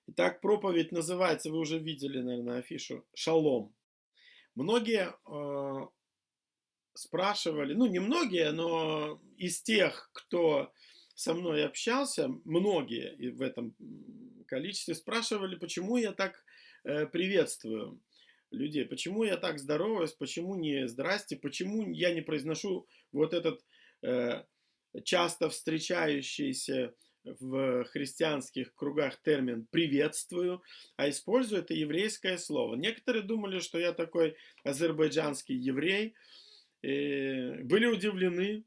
Итак, проповедь называется, вы уже видели, наверное, афишу, «Шалом». Многие спрашивали, ну не многие, но из тех, кто со мной общался, многие и в этом количестве спрашивали, почему я так приветствую людей, почему я так здороваюсь, почему не здрасте, почему я не произношу вот этот э, часто встречающийся в христианских кругах термин «приветствую», а использую это еврейское слово. Некоторые думали, что я такой азербайджанский еврей, были удивлены,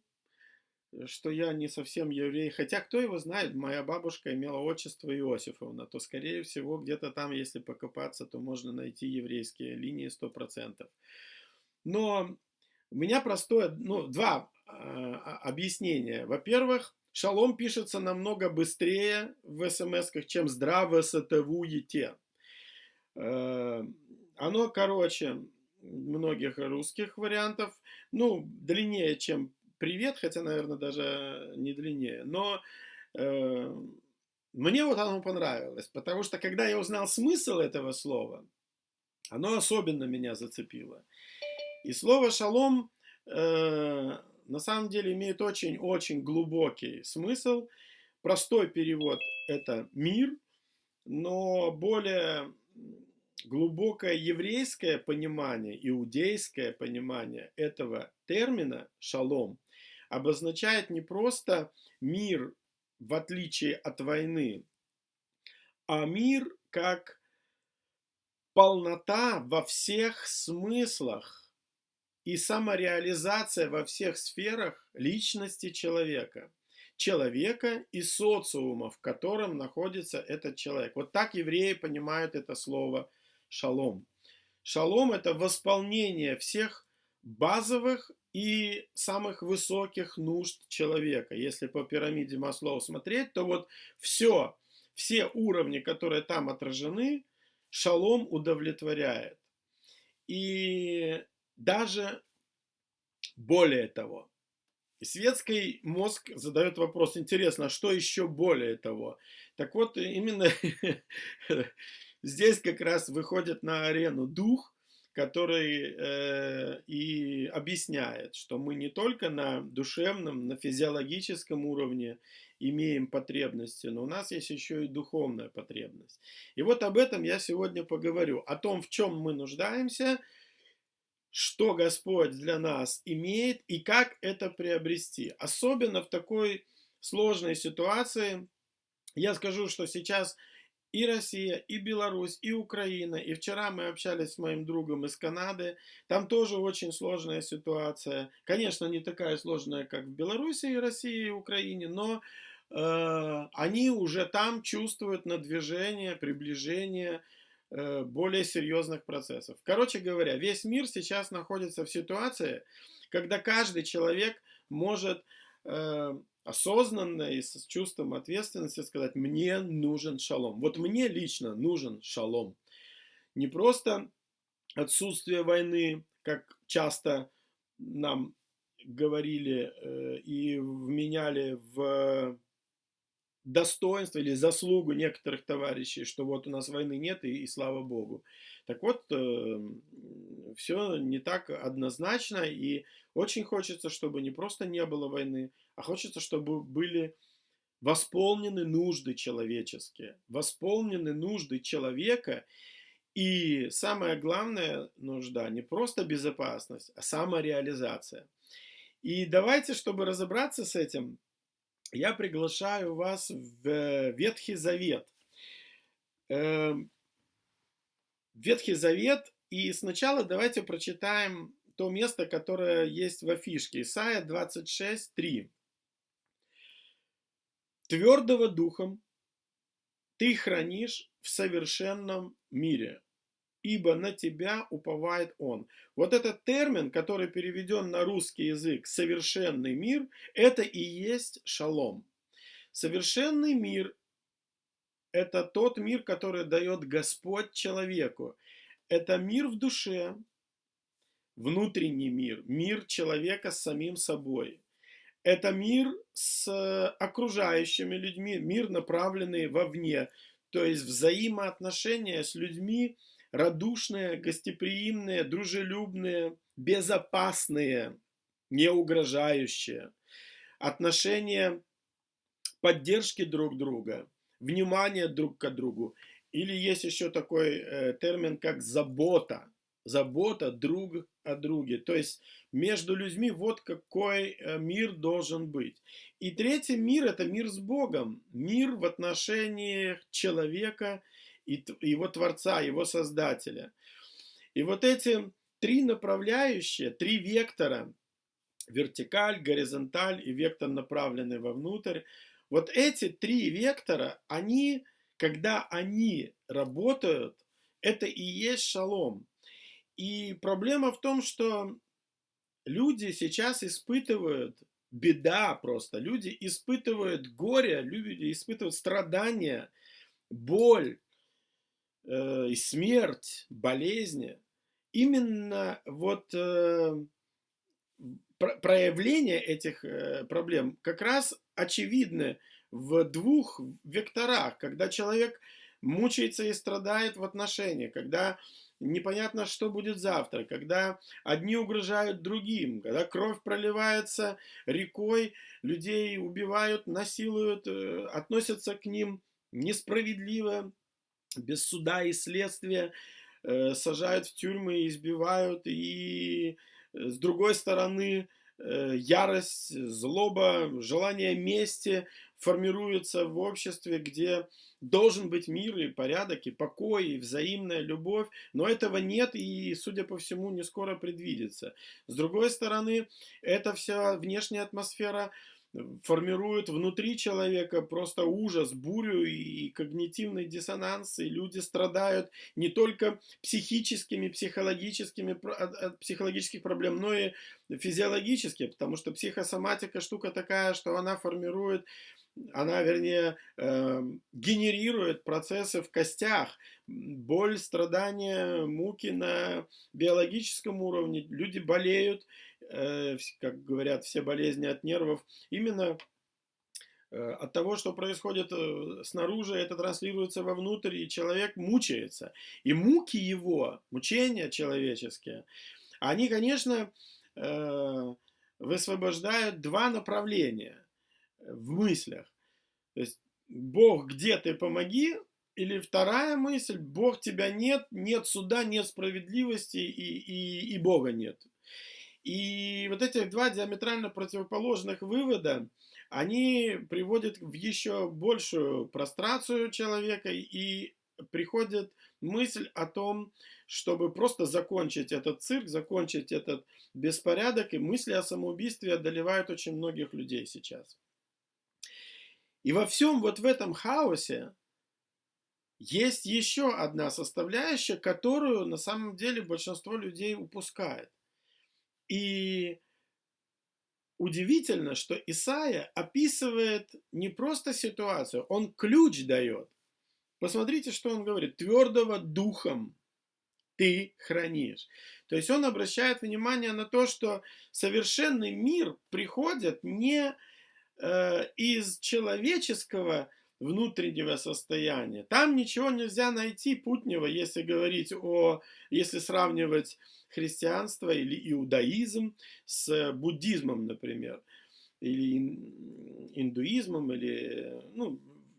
что я не совсем еврей. Хотя, кто его знает, моя бабушка имела отчество Иосифовна, то, скорее всего, где-то там, если покопаться, то можно найти еврейские линии 100%. Но у меня простое, ну, два объяснения. Во-первых, шалом пишется намного быстрее в смс-ках, чем здравствуйте. Э, Оно короче многих русских вариантов, ну, длиннее, чем привет, хотя, наверное, даже не длиннее. Но э, мне вот оно понравилось, потому что когда я узнал смысл этого слова, оно особенно меня зацепило. И слово шалом на самом деле имеет очень-очень глубокий смысл. Простой перевод это мир, но более глубокое еврейское понимание, иудейское понимание этого термина шалом обозначает не просто мир в отличие от войны, а мир как полнота во всех смыслах и самореализация во всех сферах личности человека. Человека и социума, в котором находится этот человек. Вот так евреи понимают это слово шалом. Шалом это восполнение всех базовых и самых высоких нужд человека. Если по пирамиде Маслоу смотреть, то вот все уровни, которые там отражены, шалом удовлетворяет. И даже более того, светский мозг задает вопрос, интересно, а что еще более того? Так вот, именно здесь как раз выходит на арену дух, который и объясняет, что мы не только на душевном, на физиологическом уровне имеем потребности, но у нас есть еще и духовная потребность. И вот об этом я сегодня поговорю, о том, в чем мы нуждаемся, что Господь для нас имеет и как это приобрести. Особенно в такой сложной ситуации. Я скажу, что сейчас и Россия, и Беларусь, и Украина, и вчера мы общались с моим другом из Канады, там тоже очень сложная ситуация. Конечно, не такая сложная, как в Беларуси, и России, и Украине, но они уже там чувствуют надвижение, приближение более серьезных процессов. Короче говоря, весь мир сейчас находится в ситуации, когда каждый человек может осознанно и с чувством ответственности сказать, мне нужен шалом. Вот мне лично нужен шалом. Не просто отсутствие войны, как часто нам говорили и вменяли в достоинство или заслугу некоторых товарищей, что вот у нас войны нет и слава богу. Так вот, все не так однозначно и очень хочется, чтобы не просто не было войны, а хочется, чтобы были восполнены нужды человеческие, восполнены нужды человека и самая главная нужда не просто безопасность, а самореализация. И давайте, чтобы разобраться с этим, я приглашаю вас в Ветхий Завет. Ветхий Завет, и сначала давайте прочитаем то место, которое есть в афишке. Исайя 26:3. Твердого духом ты хранишь в совершенном мире, ибо на тебя уповает он. Вот этот термин, который переведен на русский язык «совершенный мир», это и есть шалом. Совершенный мир – это тот мир, который дает Господь человеку. Это мир в душе, внутренний мир, мир человека с самим собой. Это мир с окружающими людьми, мир, направленный вовне. то есть взаимоотношения с людьми радушные, гостеприимные, дружелюбные, безопасные, не угрожающие. Отношения поддержки друг друга, внимания друг к другу. Или есть еще такой термин, как забота. Забота друг о друге. То есть между людьми вот какой мир должен быть. И третий мир — это мир с Богом. Мир в отношении человека и его Творца, его Создателя. И вот эти три направляющие, три вектора, вертикаль, горизонталь и вектор, направленный вовнутрь, вот эти три вектора, они, когда они работают, это и есть шалом. И проблема в том, что люди сейчас испытывают, беда просто, люди испытывают горе, люди испытывают страдания, боль, смерть, болезни. Именно вот проявление этих проблем как раз очевидны в двух векторах, когда человек мучается и страдает в отношениях, когда непонятно, что будет завтра, когда одни угрожают другим, когда кровь проливается рекой, людей убивают, насилуют, относятся к ним несправедливо, без суда и следствия, сажают в тюрьмы, избивают, и с другой стороны ярость, злоба, желание мести формируется в обществе, где должен быть мир и порядок, и покой, и взаимная любовь, но этого нет и, судя по всему, не скоро предвидится. С другой стороны, эта вся внешняя атмосфера формирует внутри человека просто ужас, бурю и когнитивный диссонанс, и люди страдают не только психическими, от психологических проблем, но и физиологически, потому что психосоматика штука такая, что она формирует, она, вернее, генерирует процессы в костях, боль, страдания, муки на биологическом уровне, люди болеют, как говорят, все болезни от нервов, именно от того, что происходит снаружи, это транслируется вовнутрь, и человек мучается. И муки его, мучения человеческие, они, конечно, высвобождают два направления в мыслях. То есть, Бог, где ты, помоги? Или вторая мысль, Бог, тебя нет, нет суда, нет справедливости и Бога нет. И вот эти два диаметрально противоположных вывода, они приводят в еще большую прострацию человека, и приходит мысль о том, чтобы просто закончить этот цирк, закончить этот беспорядок, и мысли о самоубийстве одолевают очень многих людей сейчас. И во всем вот в этом хаосе есть еще одна составляющая, которую на самом деле большинство людей упускает. И удивительно, что Исаия описывает не просто ситуацию, он ключ дает. Посмотрите, что он говорит. Твердого духом ты хранишь. То есть он обращает внимание на то, что совершенный мир приходит не из человеческого внутреннего состояния. Там ничего нельзя найти путнего, если сравнивать христианство или иудаизм с буддизмом, например, или индуизмом, или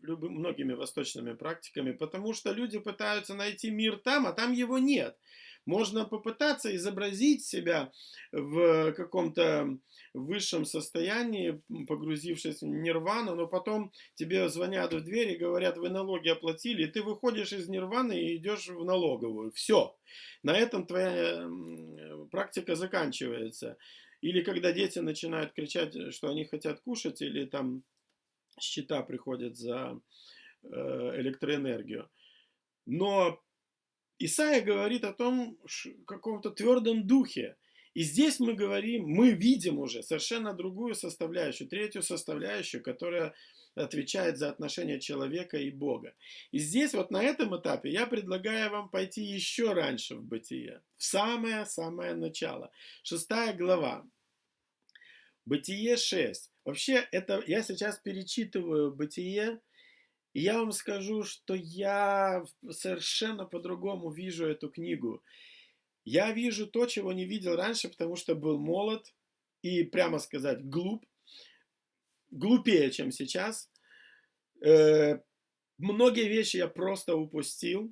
многими восточными практиками, потому что люди пытаются найти мир там, а там его нет. Можно попытаться изобразить себя в каком-то высшем состоянии, погрузившись в нирвану, но потом тебе звонят в дверь и говорят, вы налоги оплатили, и ты выходишь из нирваны и идешь в налоговую. Все. На этом твоя практика заканчивается. Или когда дети начинают кричать, что они хотят кушать, или там счета приходят за электроэнергию. Но Исаия говорит о том, каком-то твердом духе. И здесь мы видим уже совершенно другую составляющую, третью составляющую, которая отвечает за отношения человека и Бога. И здесь вот на этом этапе я предлагаю вам пойти еще раньше в Бытие, в самое-самое начало. 6 глава. Бытие 6. Вообще, это я сейчас перечитываю Бытие, И я вам скажу, что я совершенно по-другому вижу эту книгу. Я вижу то, чего не видел раньше, потому что был молод и, прямо сказать, глупее, чем сейчас. Э, Многие вещи я просто упустил.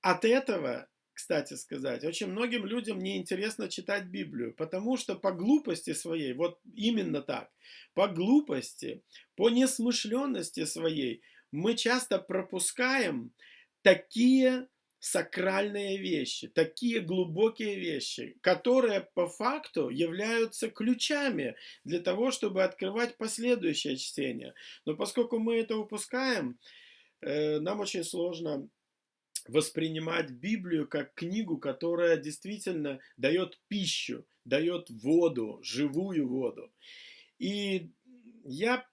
От этого, кстати сказать, очень многим людям неинтересно читать Библию, потому что по глупости своей, вот именно так, по глупости, по несмышленности своей, мы часто пропускаем такие сакральные вещи, такие глубокие вещи, которые по факту являются ключами для того, чтобы открывать последующее чтение. Но поскольку мы это упускаем, нам очень сложно воспринимать Библию как книгу, которая действительно дает пищу, дает воду, живую воду. И я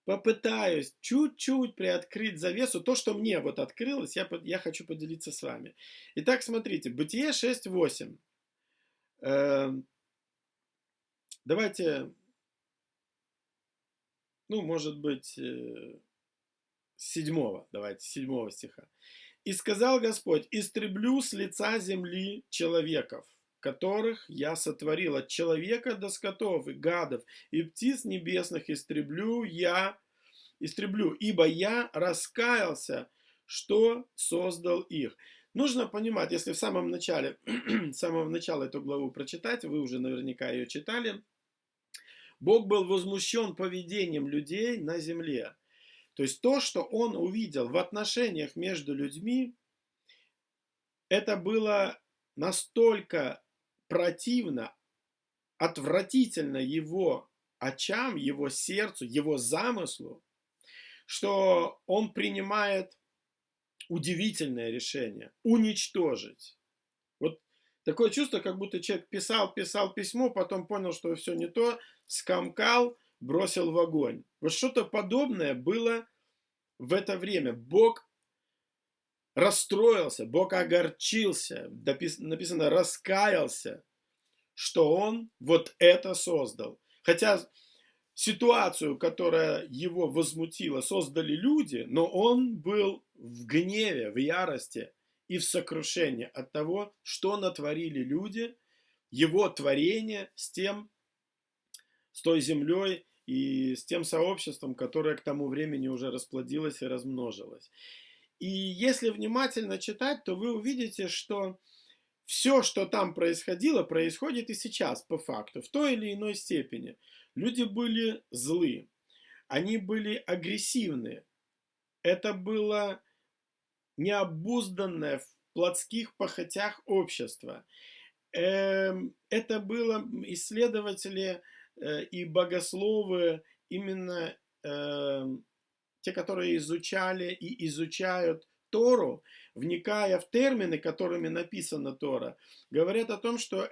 попытаюсь чуть-чуть приоткрыть завесу. То, что мне вот открылось, я хочу поделиться с вами. Итак, смотрите, Бытие 6:8. Давайте, ну, может быть, давайте, 7 стиха. «И сказал Господь, истреблю с лица земли человеков, которых я сотворил, от человека до скотов и гадов, и птиц небесных истреблю, ибо я раскаялся, что создал их». Нужно понимать, если в самом начале, с самого начала эту главу прочитать, вы уже наверняка ее читали, Бог был возмущен поведением людей на земле. То есть то, что он увидел в отношениях между людьми, это было настолько противно, отвратительно его очам, его сердцу, его замыслу, что он принимает удивительное решение – уничтожить. Вот такое чувство, как будто человек писал письмо, потом понял, что все не то, скомкал, бросил в огонь. Вот что-то подобное было в это время. Бог расстроился, Бог огорчился, написано раскаялся, что он вот это создал. Хотя ситуацию, которая его возмутила, создали люди, но он был в гневе, в ярости и в сокрушении от того, что натворили люди, его творение с той землей и с тем сообществом, которое к тому времени уже расплодилось и размножилось. И если внимательно читать, то вы увидите, что все, что там происходило, происходит и сейчас, по факту, в той или иной степени. Люди были злы, они были агрессивны. Это было необузданное в плотских похотях общество. Это было исследователи и богословы, именно те, которые изучали и изучают Тору, вникая в термины, которыми написана Тора, говорят о том, что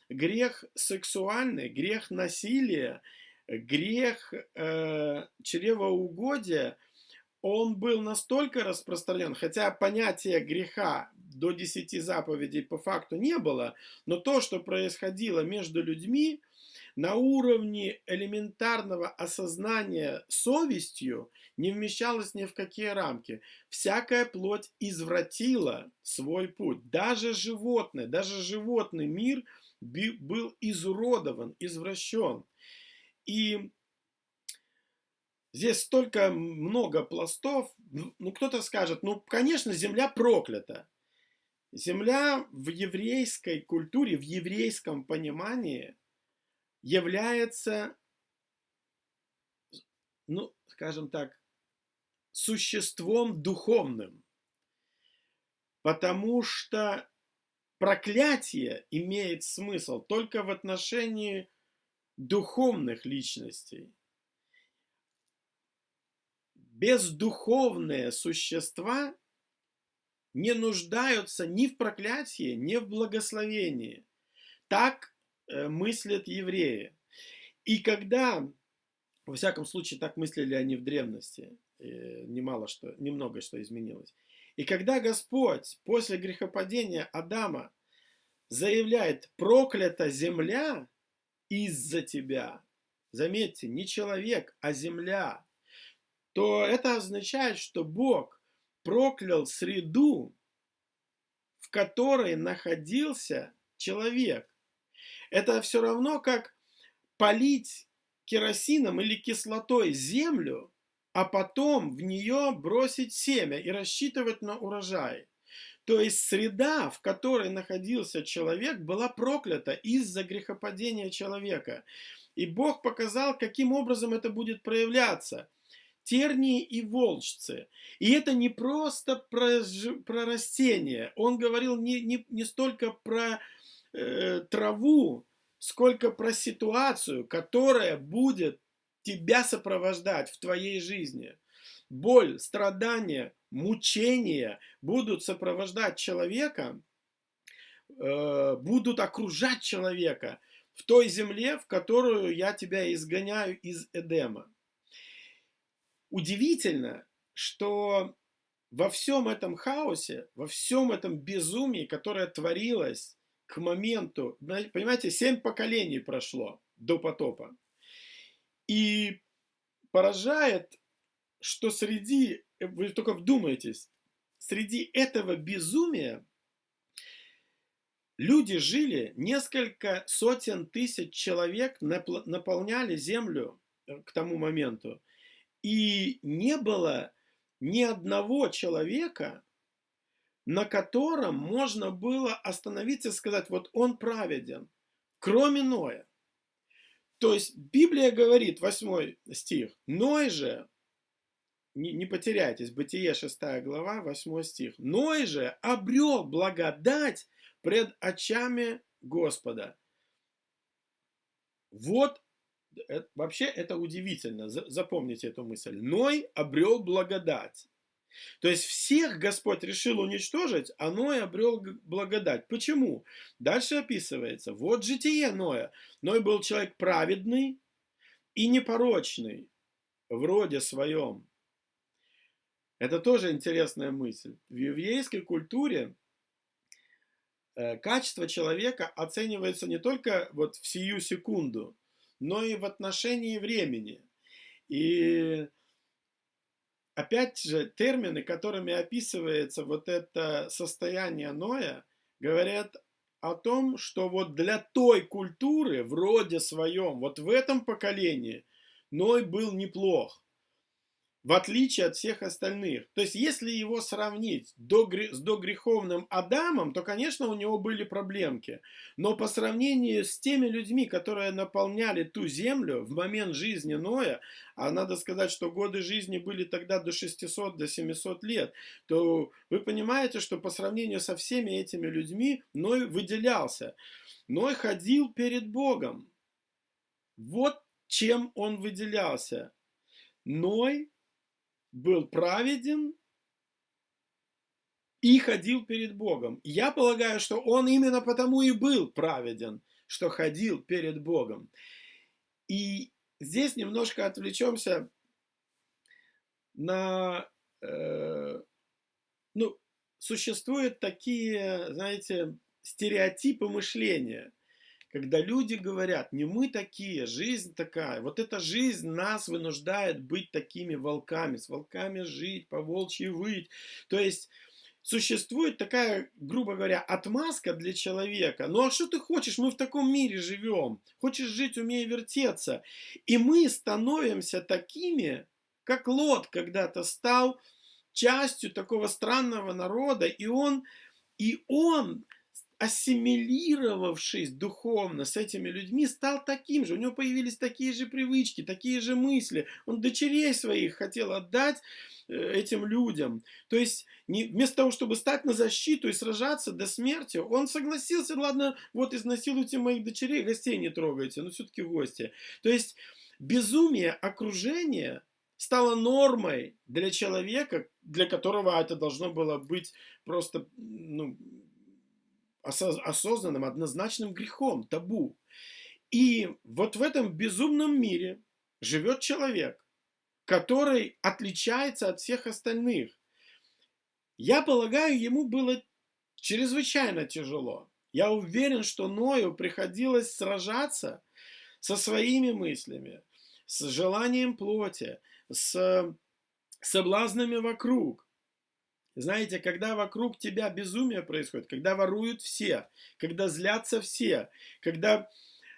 грех сексуальный, грех насилия, грех чревоугодия, он был настолько распространен, хотя понятия греха до 10 заповедей по факту не было, но то, что происходило между людьми, на уровне элементарного осознания совестью не вмещалось ни в какие рамки. Всякая плоть извратила свой путь. Даже животный мир был изуродован, извращен. И здесь столько много пластов. Ну, кто-то скажет, ну, конечно, земля проклята. Земля в еврейской культуре, в еврейском понимании является, ну, скажем так, существом духовным. Потому что проклятие имеет смысл только в отношении духовных личностей. Бездуховные существа не нуждаются ни в проклятии, ни в благословении. Так мыслят евреи. И когда, во всяком случае, так мыслили они в древности, немного что изменилось. И когда Господь после грехопадения Адама заявляет: проклята земля из-за тебя, заметьте, не человек, а земля, то это означает, что Бог проклял среду, в которой находился человек. Это все равно, как полить керосином или кислотой землю, а потом в нее бросить семя и рассчитывать на урожай. То есть среда, в которой находился человек, была проклята из-за грехопадения человека. И Бог показал, каким образом это будет проявляться. Тернии и волчцы. И это не просто про растения. Он говорил не столько про траву, сколько про ситуацию, которая будет тебя сопровождать в твоей жизни. Боль, страдания, мучения будут сопровождать человека, будут окружать человека в той земле, в которую я тебя изгоняю из Эдема. Удивительно, что во всем этом хаосе, во всем этом безумии, которое творилось к моменту, понимаете, 7 поколений прошло до потопа. И поражает, что вы только вдумайтесь, среди этого безумия люди жили, несколько сотен тысяч человек наполняли землю к тому моменту. И не было ни одного человека, на котором можно было остановиться и сказать, вот он праведен, кроме Ноя. То есть Библия говорит, 8 стих, Ной же, не потеряйтесь, Бытие 6 глава, 8 стих, Ной же обрел благодать пред очами Господа. Вот, вообще это удивительно, запомните эту мысль. Ной обрел благодать. То есть всех Господь решил уничтожить, а Ной обрел благодать. Почему? Дальше описывается. Вот житие Ноя. Ной был человек праведный и непорочный в роде своем. Это тоже интересная мысль. В еврейской культуре качество человека оценивается не только вот в сию секунду, но и в отношении времени. И опять же, термины, которыми описывается вот это состояние Ноя, говорят о том, что вот для той культуры в роде своем, вот в этом поколении, Ной был неплох, в отличие от всех остальных. То есть, если его сравнить с догреховным Адамом, то, конечно, у него были проблемки. Но по сравнению с теми людьми, которые наполняли ту землю в момент жизни Ноя, а надо сказать, что годы жизни были тогда до 600, до 700 лет, то вы понимаете, что по сравнению со всеми этими людьми Ной выделялся. Ной ходил перед Богом. Вот чем он выделялся. Ной был праведен и ходил перед Богом. Я полагаю, что он именно потому и был праведен, что ходил перед Богом. И здесь немножко отвлечемся на... существуют такие, знаете, стереотипы мышления, когда люди говорят, не мы такие, жизнь такая, вот эта жизнь нас вынуждает быть такими волками, с волками жить, по волчьи выть. То есть существует такая, грубо говоря, отмазка для человека. Ну а что ты хочешь, мы в таком мире живем, хочешь жить, умей вертеться. И мы становимся такими, как Лот когда-то стал частью такого странного народа, и он ассимилировавшись духовно с этими людьми, стал таким же. У него появились такие же привычки, такие же мысли. Он дочерей своих хотел отдать этим людям. То есть, вместо того, чтобы стать на защиту и сражаться до смерти, он согласился, ладно, вот изнасилуйте моих дочерей, гостей не трогайте, но все-таки гости. То есть, безумие окружения стало нормой для человека, для которого это должно было быть просто, осознанным, однозначным грехом, табу. И вот в этом безумном мире живет человек, который отличается от всех остальных. Я полагаю, ему было чрезвычайно тяжело. Я уверен, что Ною приходилось сражаться со своими мыслями, с желанием плоти, с соблазнами вокруг. Знаете, когда вокруг тебя безумие происходит, когда воруют все, когда злятся все, когда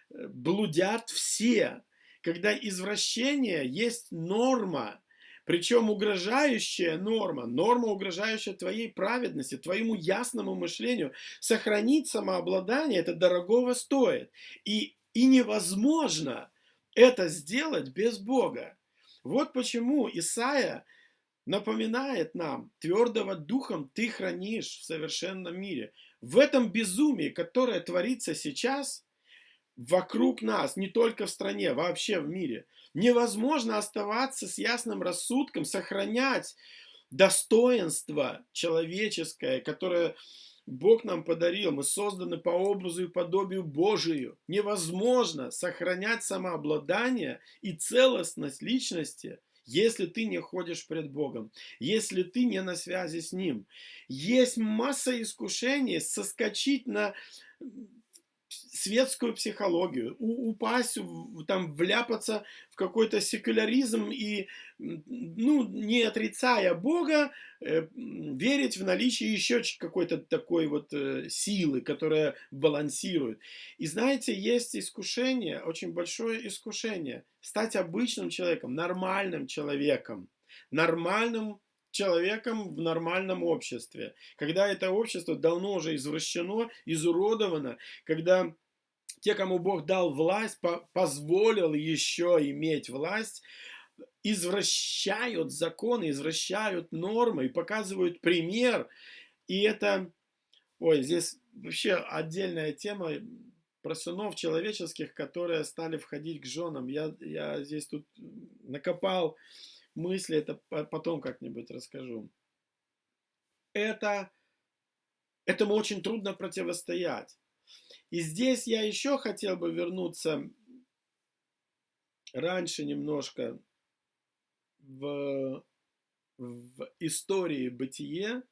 блудят все, когда извращение есть норма, причем угрожающая норма, норма, угрожающая твоей праведности, твоему ясному мышлению, сохранить самообладание, это дорогого стоит. И невозможно это сделать без Бога. Вот почему Исаия напоминает нам: твердого духом ты хранишь в совершенном мире. В этом безумии, которое творится сейчас, вокруг нас, не только в стране, вообще в мире, невозможно оставаться с ясным рассудком, сохранять достоинство человеческое, которое Бог нам подарил. Мы созданы по образу и подобию Божию. Невозможно сохранять самообладание и целостность личности, если ты не ходишь пред Богом, если ты не на связи с Ним. Есть масса искушений соскочить на светскую психологию, упасть, там, вляпаться в какой-то секуляризм и, ну, не отрицая Бога, верить в наличие еще какой-то такой вот силы, которая балансирует. И знаете, есть искушение, очень большое искушение, стать обычным человеком, нормальным человеком в нормальном обществе. Когда это общество давно уже извращено, изуродовано, когда те, кому Бог дал власть, позволил еще иметь власть, извращают законы, извращают нормы и показывают пример. И это, ой, здесь вообще отдельная тема про сынов человеческих, которые стали входить к женам. Я здесь тут накопал мысли, это потом как-нибудь расскажу. Этому очень трудно противостоять. И здесь я еще хотел бы вернуться раньше немножко в истории бытие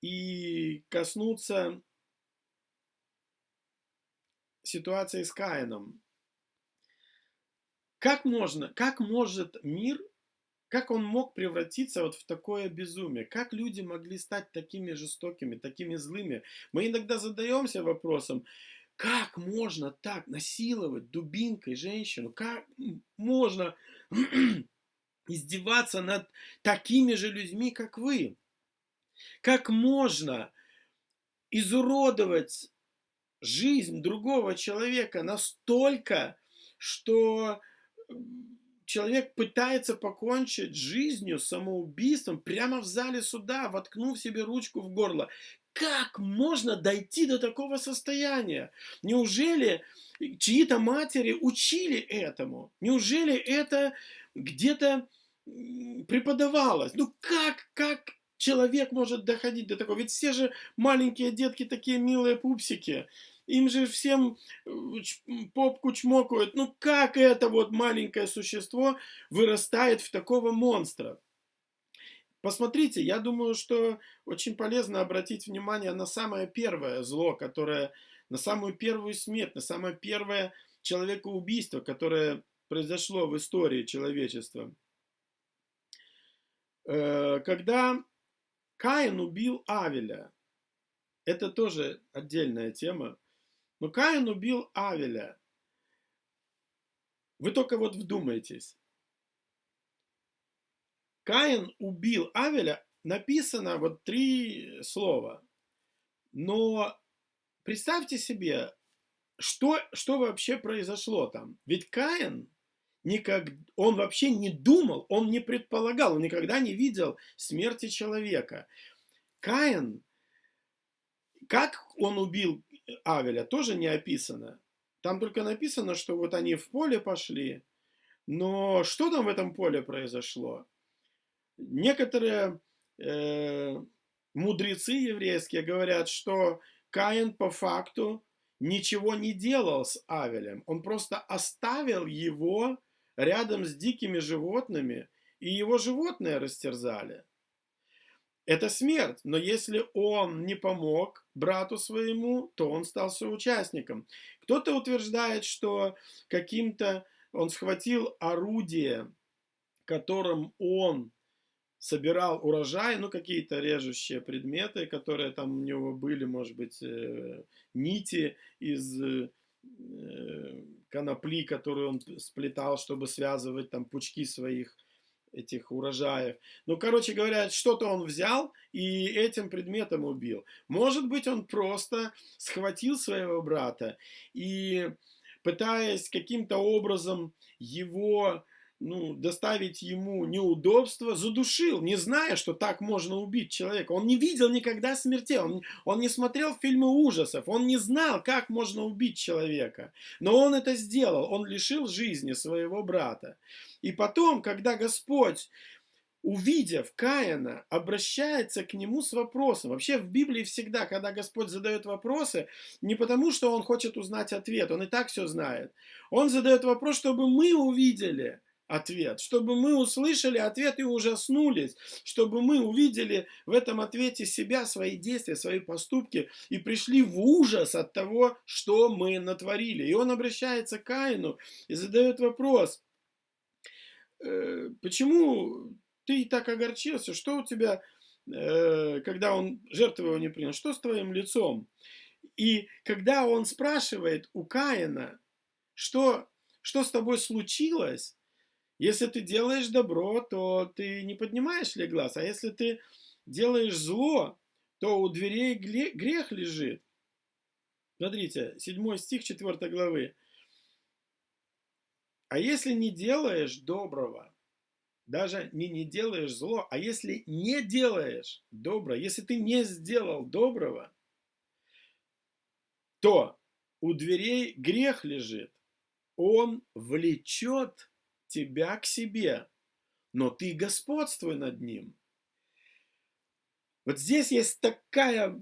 и коснуться ситуации с Каином. Как может мир, как он мог превратиться вот в такое безумие? Как люди могли стать такими жестокими, такими злыми? Мы иногда задаемся вопросом, как можно так насиловать дубинкой женщину? Как можно издеваться над такими же людьми, как вы? Как можно изуродовать жизнь другого человека настолько, что человек пытается покончить жизнью самоубийством прямо в зале суда, воткнув себе ручку в горло? Как можно дойти до такого состояния? Неужели чьи-то матери учили этому? Неужели это где-то преподавалось? Ну как человек может доходить до такого? Ведь все же маленькие детки такие милые пупсики. Им же всем попку чмокают. Ну как это вот маленькое существо вырастает в такого монстра? Посмотрите, я думаю, что очень полезно обратить внимание на самое первое зло, на самую первую смерть, на самое первое человекоубийство, которое произошло в истории человечества. Когда Каин убил Авеля, это тоже отдельная тема, но Каин убил Авеля. Вы только вот вдумайтесь. Каин убил Авеля, написано вот 3 слова. Но представьте себе, что вообще произошло там. Ведь Каин, он вообще не думал, он не предполагал, он никогда не видел смерти человека. Каин, как он убил Авеля, тоже не описано. Там только написано, что вот они в поле пошли. Но что там в этом поле произошло? Некоторые мудрецы еврейские говорят, что Каин по факту ничего не делал с Авелем. Он просто оставил его рядом с дикими животными, и его животные растерзали. Это смерть, но если он не помог брату своему, то он стал соучастником. Кто-то утверждает, что он схватил орудие, которым он собирал урожай, ну, какие-то режущие предметы, которые там у него были, может быть, нити из конопли, которую он сплетал, чтобы связывать там пучки своих этих урожаев. Ну, короче говоря, что-то он взял и этим предметом убил. Может быть, он просто схватил своего брата и, пытаясь каким-то образом его, ну, доставить ему неудобства, задушил, не зная, что так можно убить человека. Он не видел никогда смерти, он не смотрел фильмы ужасов, он не знал, как можно убить человека. Но он это сделал, он лишил жизни своего брата. И потом, когда Господь, увидев Каина, обращается к нему с вопросом. Вообще в Библии всегда, когда Господь задает вопросы, не потому, что Он хочет узнать ответ, Он и так все знает. Он задает вопрос, чтобы мы увидели ответ, чтобы мы услышали ответ и ужаснулись, чтобы мы увидели в этом ответе себя, свои действия, свои поступки и пришли в ужас от того, что мы натворили. И он обращается к Каину и задает вопрос: почему ты так огорчился? Что у тебя, когда он жертву его не принял? Что с твоим лицом? И когда он спрашивает у Каина, что с тобой случилось, если ты делаешь добро, то ты не поднимаешь ли глаз? А если ты делаешь зло, то у дверей грех лежит. Смотрите, 7 стих 4 главы. А если не делаешь доброго, даже не делаешь зло, а если не делаешь доброго, если ты не сделал доброго, то у дверей грех лежит. Он влечет тебя к себе, но ты господствуй над ним. Вот здесь есть такая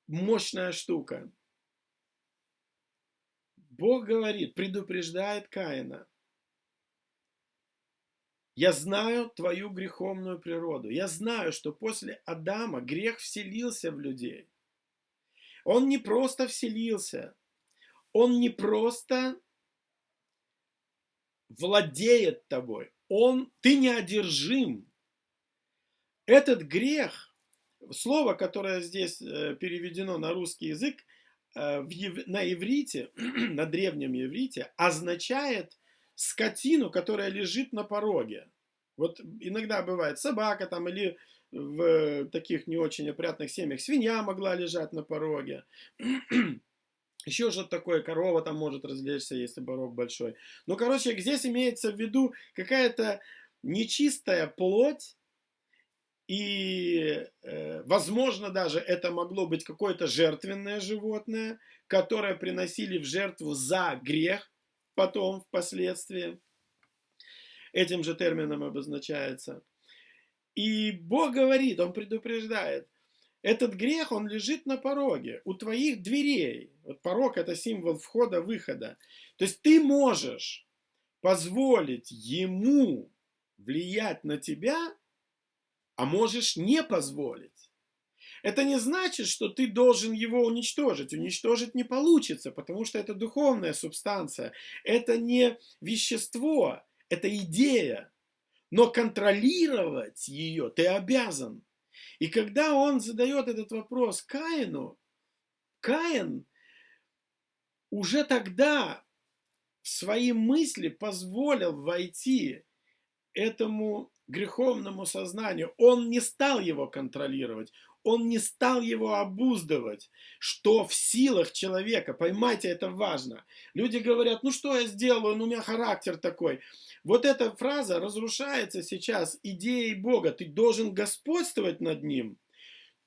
мощная штука. Бог говорит, предупреждает Каина: я знаю твою греховную природу. Я знаю, что после Адама грех вселился в людей. Он не просто вселился, он не просто владеет тобой, ты не одержим. Этот грех, слово, которое здесь переведено на русский язык, на иврите, на древнем иврите, означает скотину, которая лежит на пороге. Вот иногда бывает собака там, или в таких не очень опрятных семьях свинья могла лежать на пороге. Еще что-то такое, корова там может развлечься, если порог большой. Ну, короче, здесь имеется в виду какая-то нечистая плоть, и, возможно, даже это могло быть какое-то жертвенное животное, которое приносили в жертву за грех, потом, впоследствии. Этим же термином обозначается. И Бог говорит, Он предупреждает: этот грех, он лежит на пороге, у твоих дверей. Вот порог — это символ входа-выхода. То есть ты можешь позволить ему влиять на тебя, а можешь не позволить. Это не значит, что ты должен его уничтожить. Уничтожить не получится, потому что это духовная субстанция. Это не вещество, это идея. Но контролировать ее ты обязан. И когда он задает этот вопрос Каину, Каин уже тогда в свои мысли позволил войти этому греховному сознанию. Он не стал его контролировать, он не стал его обуздывать, что в силах человека. Поймайте, это важно. Люди говорят: ну что я сделаю, ну у меня характер такой. Вот эта фраза разрушается сейчас идеей Бога. Ты должен господствовать над ним.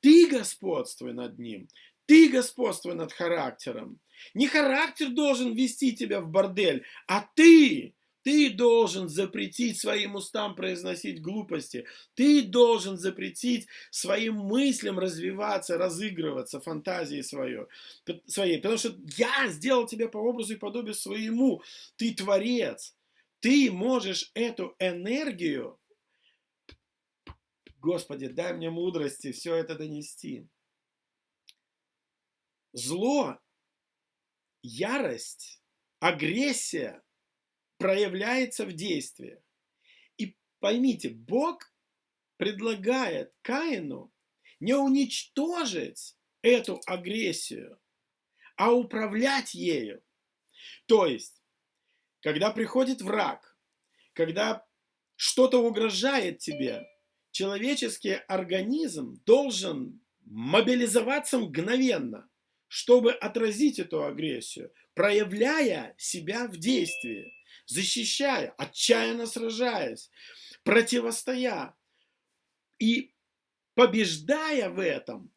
Ты господствуй над ним. Ты господствуй над характером. Не характер должен вести тебя в бордель, а ты. Ты должен запретить своим устам произносить глупости. Ты должен запретить своим мыслям развиваться, разыгрываться, фантазии своей. Потому что я сделал тебя по образу и подобию своему. Ты творец. Ты можешь эту энергию, Господи, дай мне мудрости все это донести. Зло, ярость, агрессия проявляется в действиях. И поймите, Бог предлагает Каину не уничтожить эту агрессию, а управлять ею. То есть, когда приходит враг, когда что-то угрожает тебе, человеческий организм должен мобилизоваться мгновенно, чтобы отразить эту агрессию, проявляя себя в действии, защищая, отчаянно сражаясь, противостоя и побеждая в этом,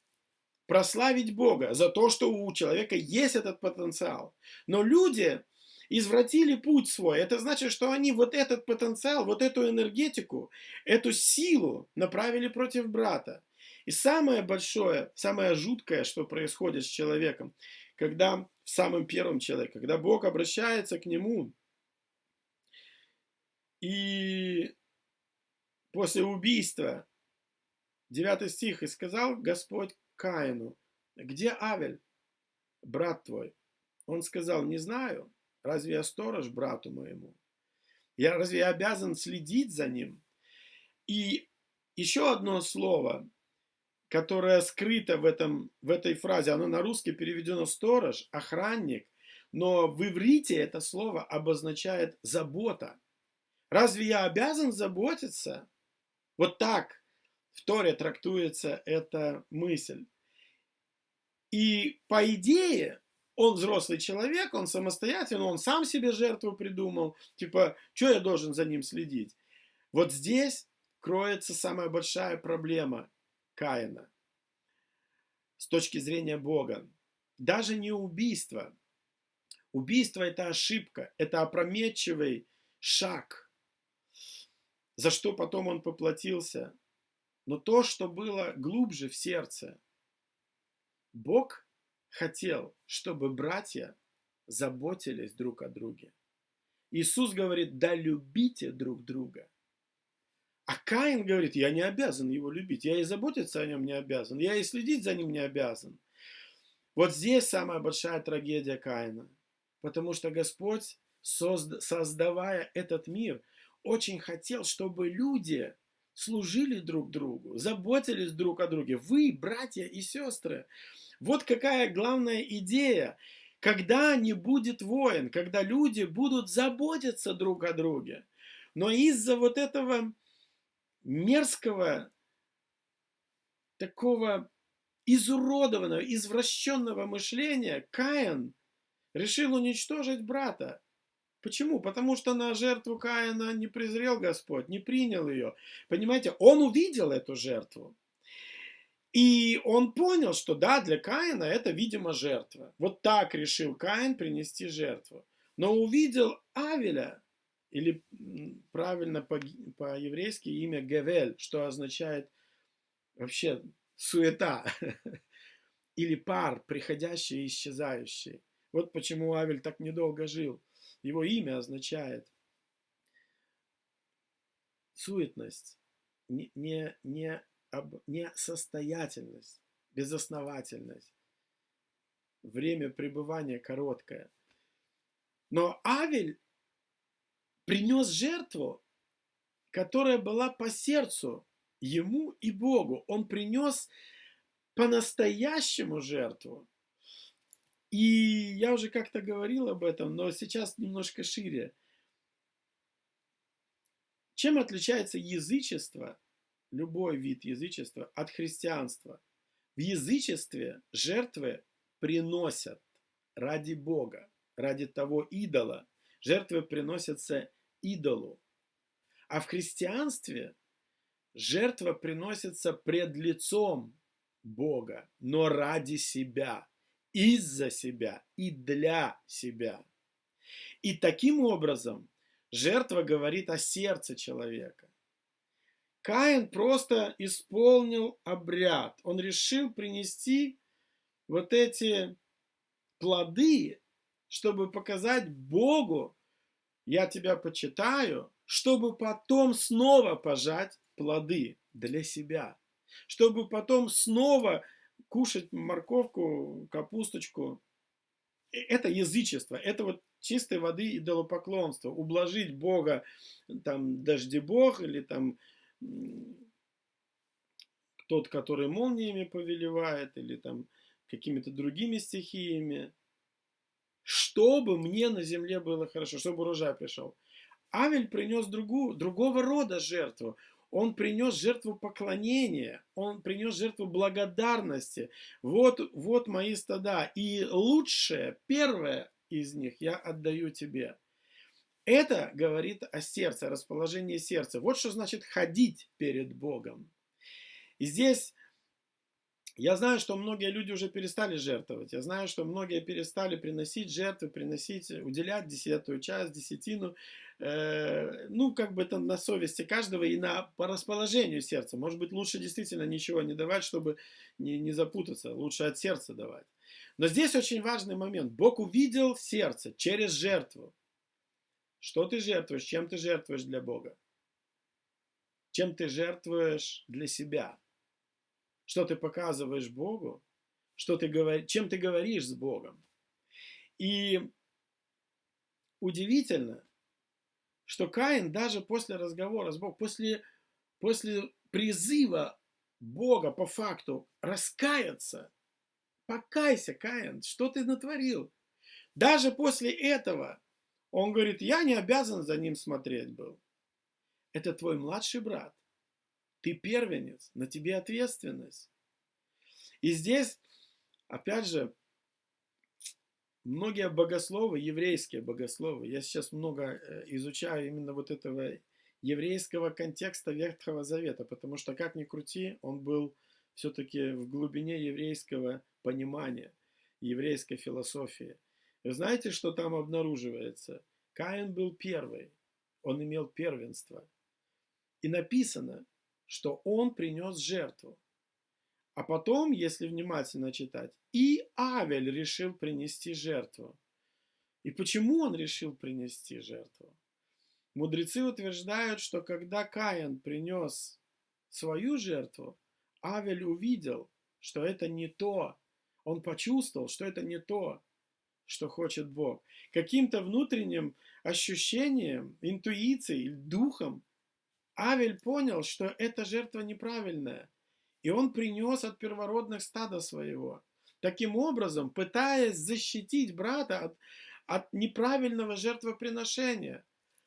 прославить Бога за то, что у человека есть этот потенциал. Но люди извратили путь свой. Это значит, что они вот этот потенциал, вот эту энергетику, эту силу направили против брата. И самое большое, самое жуткое, что происходит с человеком, когда в самом первом человеке, когда Бог обращается к нему, и после убийства, 9 стих, «И сказал Господь Каину: где Авель, брат твой?» Он сказал: не знаю, разве я сторож брату моему? Разве я обязан следить за ним? И еще одно слово, которое скрыто в этой фразе, оно на русский переведено сторож, охранник, но в иврите это слово обозначает забота. Разве я обязан заботиться? Вот так в Торе трактуется эта мысль. И по идее, он взрослый человек, он самостоятельный, он сам себе жертву придумал. Типа, что я должен за ним следить? Вот здесь кроется самая большая проблема Каина с точки зрения Бога. Даже не убийство. Убийство – это ошибка, это опрометчивый шаг, за что потом он поплатился. Но то, что было глубже в сердце, Бог хотел, чтобы братья заботились друг о друге. Иисус говорит: да любите друг друга. А Каин говорит: я не обязан его любить, я и заботиться о нем не обязан, я и следить за ним не обязан. Вот здесь самая большая трагедия Каина. Потому что Господь, создавая этот мир, очень хотел, чтобы люди служили друг другу, заботились друг о друге. Вы, братья и сестры. Вот какая главная идея. Когда не будет войн, когда люди будут заботиться друг о друге. Но из-за вот этого мерзкого, такого изуродованного, извращенного мышления Каин решил уничтожить брата. Почему? Потому что на жертву Каина не презрел Господь, не принял ее. Понимаете, он увидел эту жертву. И он понял, что да, для Каина это, видимо, жертва. Вот так решил Каин принести жертву. Но увидел Авеля, или правильно по-еврейски имя Гевель, что означает вообще суета, или пар, приходящий и исчезающий. Вот почему Авель так недолго жил. Его имя означает суетность, несостоятельность, безосновательность. Время пребывания короткое. Но Авель принес жертву, которая была по сердцу ему и Богу. Он принес по-настоящему жертву. И я уже как-то говорил об этом, но сейчас немножко шире. Чем отличается язычество, любой вид язычества, от христианства? В язычестве жертвы приносят ради Бога, ради того идола. Жертвы приносятся идолу. А в христианстве жертва приносится пред лицом Бога, но ради себя, из-за себя и для себя. И таким образом жертва говорит о сердце человека. Каин просто исполнил обряд. Он решил принести вот эти плоды, чтобы показать Богу: я тебя почитаю, чтобы потом снова пожать плоды для себя. Чтобы потом снова кушать морковку, капусточку. Это язычество, это вот чистой воды идолопоклонство. Ублажить Бога, там, дождебог или там тот, который молниями повелевает, или там какими-то другими стихиями, чтобы мне на земле было хорошо, чтобы урожай пришел. Авель принес другого рода жертву. Он принес жертву поклонения, он принес жертву благодарности. Вот мои стада, и лучшее, первое из них я отдаю тебе. Это говорит о сердце, о расположении сердца. Вот что значит ходить перед Богом. И здесь я знаю, что многие люди уже перестали жертвовать. Я знаю, что многие перестали приносить жертвы, уделять десятую часть, десятину. Ну, как бы это на совести каждого и по расположению сердца. Может быть, лучше действительно ничего не давать, чтобы не запутаться. Лучше от сердца давать. Но здесь очень важный момент. Бог увидел сердце через жертву. Что ты жертвуешь? Чем ты жертвуешь для Бога? Чем ты жертвуешь для себя? Что ты показываешь Богу? Чем ты говоришь с Богом? И удивительно, что Каин даже после разговора с Богом, после призыва Бога по факту раскаяться, покайся, Каин, что ты натворил? Даже после этого он говорит, я не обязан за ним смотреть был. Это твой младший брат. Ты первенец, на тебе ответственность. И здесь, опять же, многие богословы, еврейские богословы, я сейчас много изучаю именно вот этого еврейского контекста Ветхого Завета, потому что, как ни крути, он был все-таки в глубине еврейского понимания, еврейской философии. Вы знаете, что там обнаруживается? Каин был первый, он имел первенство. И написано, что он принес жертву. А потом, если внимательно читать, и Авель решил принести жертву. И почему он решил принести жертву? Мудрецы утверждают, что когда Каин принес свою жертву, Авель увидел, что это не то. Он почувствовал, что это не то, что хочет Бог. Каким-то внутренним ощущением, интуицией, духом Авель понял, что эта жертва неправильная. И он принес от первородных стада своего. Таким образом, пытаясь защитить брата от неправильного жертвоприношения.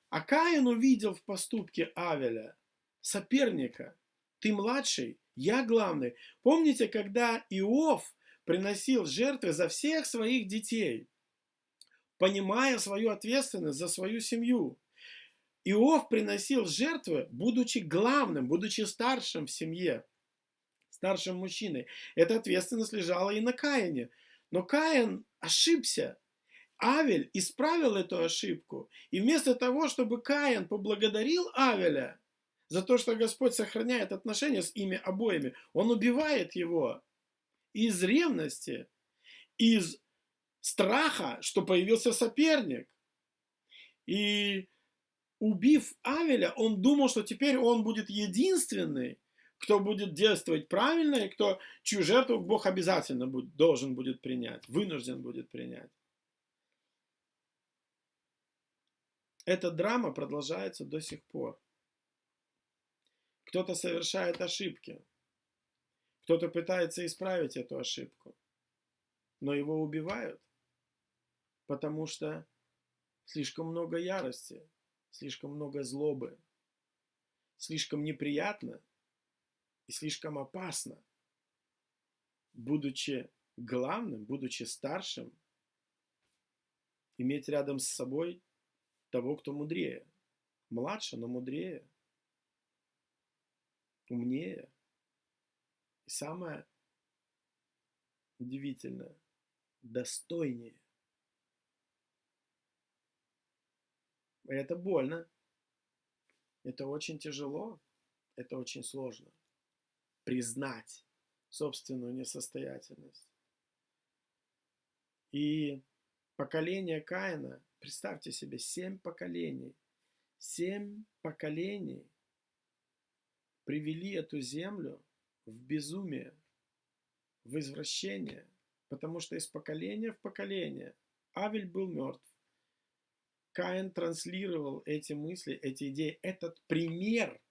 А Каин увидел в поступке Авеля соперника. Ты младший, я главный. Помните, когда Иов приносил жертвы за всех своих детей, понимая свою ответственность за свою семью? Иов приносил жертвы, будучи главным, будучи старшим в семье, старшим мужчиной. Эта ответственность лежала и на Каине. Но Каин ошибся. Авель исправил эту ошибку. И вместо того, чтобы Каин поблагодарил Авеля за то, что Господь сохраняет отношения с ими обоими, он убивает его из ревности, из страха, что появился соперник. И убив Авеля, он думал, что теперь он будет единственный, кто будет действовать правильно, и чью жертву Бог обязательно должен будет принять, вынужден будет принять. Эта драма продолжается до сих пор. Кто-то совершает ошибки, кто-то пытается исправить эту ошибку, но его убивают, потому что слишком много ярости, слишком много злобы, слишком неприятно и слишком опасно, будучи главным, будучи старшим, иметь рядом с собой того, кто мудрее. Младше, но мудрее, умнее. И самое удивительное, достойнее. И это больно. Это очень тяжело. Это очень сложно. Признать собственную несостоятельность. И поколение Каина, представьте себе, 7 поколений. 7 поколений привели эту землю в безумие, в извращение. Потому что из поколения в поколение Авель был мертв. Каин транслировал эти мысли, эти идеи, этот пример.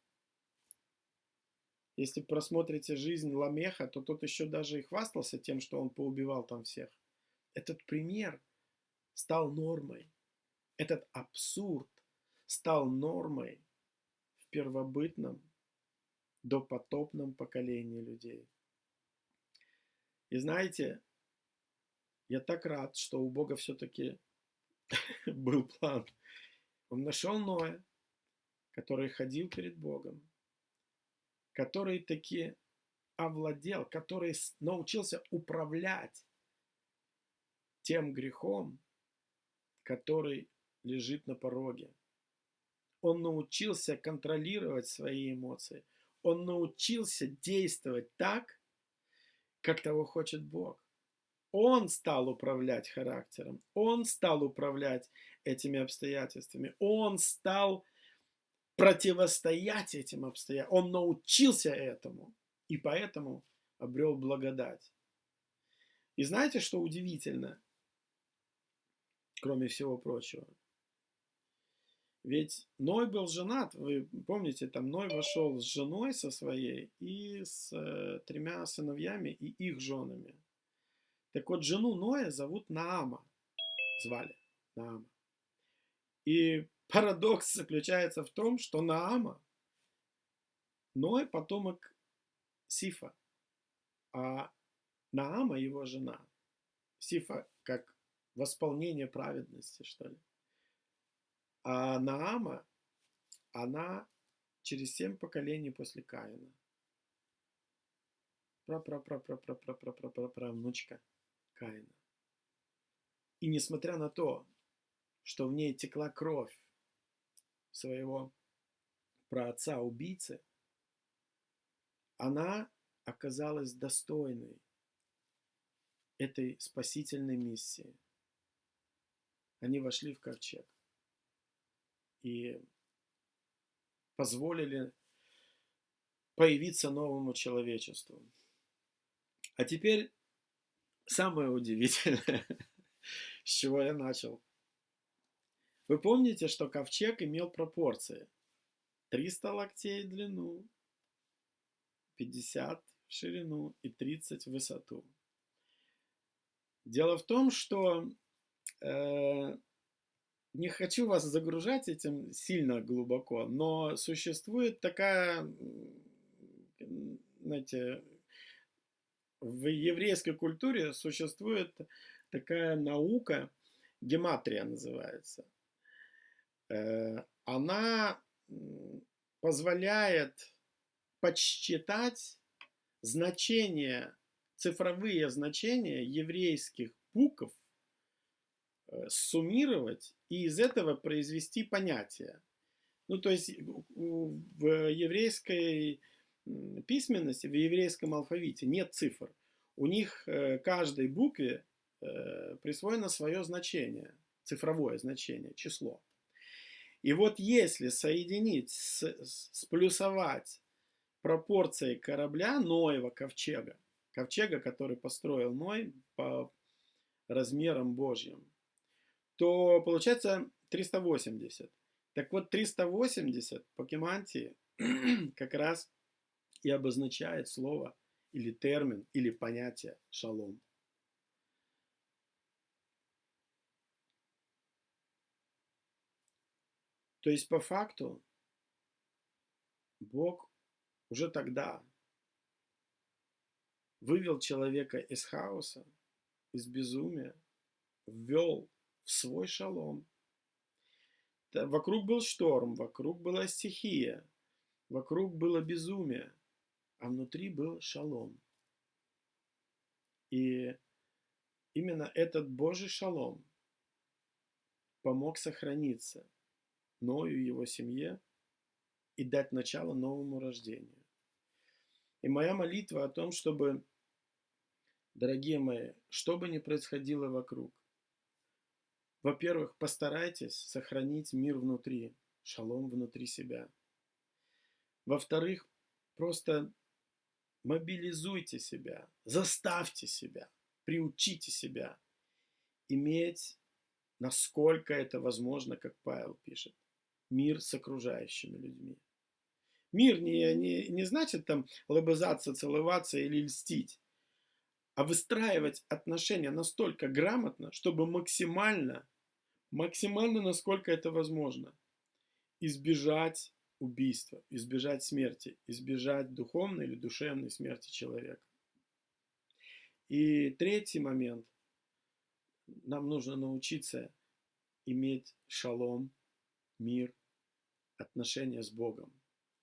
Если просмотрите жизнь Ламеха, то тот еще даже и хвастался тем, что он поубивал там всех. Этот пример стал нормой. Этот абсурд стал нормой в первобытном, допотопном поколении людей. И знаете, я так рад, что у Бога все-таки был план. Он нашел Ноя, который ходил перед Богом, который таки овладел, который научился управлять тем грехом, который лежит на пороге. Он научился контролировать свои эмоции. Он научился действовать так, как того хочет Бог. Он стал управлять характером. Он стал управлять этими обстоятельствами. Он стал противостоять этим обстоятельствам. Он научился этому. И поэтому обрел благодать. И знаете, что удивительно, кроме всего прочего? Ведь Ной был женат, вы помните, там Ной вошел с женой со своей и с 3 сыновьями и их женами. Так вот, жену Ноя зовут Наама, звали Наама. И парадокс заключается в том, что Наама, Ной потомок Сифа, а Наама его жена. Сифа как восполнение праведности, что ли. А Наама, она через 7 поколений после Каина. Внучка Каина. И несмотря на то, что в ней текла кровь своего праотца-убийцы, она оказалась достойной этой спасительной миссии. Они вошли в ковчег и позволили появиться новому человечеству. А теперь самое удивительное, с чего я начал. Вы помните, что ковчег имел пропорции? 300 локтей в длину, 50 в ширину и 30 в высоту. Дело в том, что не хочу вас загружать этим сильно глубоко, но существует такая, знаете, в еврейской культуре существует такая наука, гематрия называется. Она позволяет подсчитать значения, цифровые значения еврейских букв, суммировать и из этого произвести понятие. Ну, то есть в еврейской письменности, в еврейском алфавите нет цифр. У них каждой букве присвоено свое значение, цифровое значение, число. И вот если соединить, сплюсовать пропорции корабля Ноева ковчега, который построил Ной по размерам Божьим, то получается 380. Так вот, 380 по Кемантии как раз и обозначает слово или термин, или понятие шалом. То есть, по факту, Бог уже тогда вывел человека из хаоса, из безумия, ввел в свой шалом. Вокруг был шторм, вокруг была стихия, вокруг было безумие, а внутри был шалом. И именно этот Божий шалом помог сохраниться Ною и его семье и дать начало новому рождению. И моя молитва о том, чтобы, дорогие мои, что бы ни происходило вокруг, во-первых, постарайтесь сохранить мир внутри, шалом внутри себя. Во-вторых, просто мобилизуйте себя, заставьте себя, приучите себя иметь, насколько это возможно, как Павел пишет, мир с окружающими людьми. Мир не значит там лобызаться, целоваться или льстить, а выстраивать отношения настолько грамотно, чтобы максимально, насколько это возможно, избежать убийства, избежать смерти, избежать духовной или душевной смерти человека. И третий момент. Нам нужно научиться иметь шалом, мир, отношения с Богом.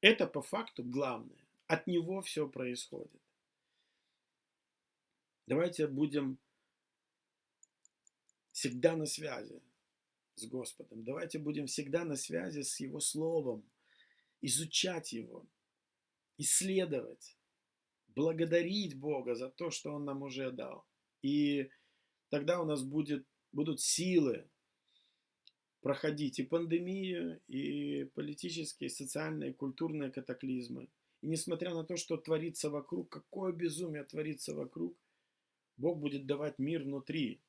Это по факту главное. От Него все происходит. Давайте будем всегда на связи с Господом. Давайте будем всегда на связи с Его Словом. Изучать Его, исследовать, благодарить Бога за то, что Он нам уже дал. И тогда у нас будут силы проходить и пандемию, и политические, социальные, культурные катаклизмы. И несмотря на то, что творится вокруг, какое безумие творится вокруг, Бог будет давать мир внутри.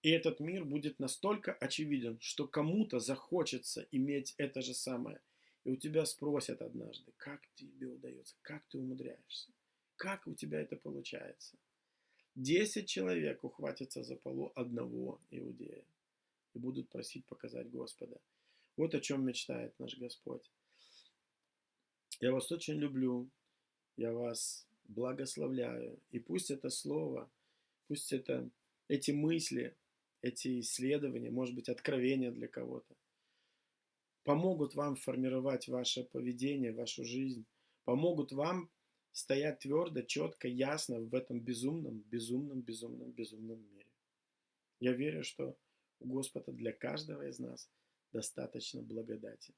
И этот мир будет настолько очевиден, что кому-то захочется иметь это же самое. И у тебя спросят однажды, как тебе удается, как ты умудряешься, как у тебя это получается. 10 человек ухватятся за полу одного иудея и будут просить показать Господа. Вот о чем мечтает наш Господь. Я вас очень люблю, я вас благословляю. И пусть это слово, пусть эти мысли, эти исследования, может быть, откровения для кого-то, помогут вам формировать ваше поведение, вашу жизнь, помогут вам стоять твердо, четко, ясно в этом безумном мире. Я верю, что у Господа для каждого из нас достаточно благодати.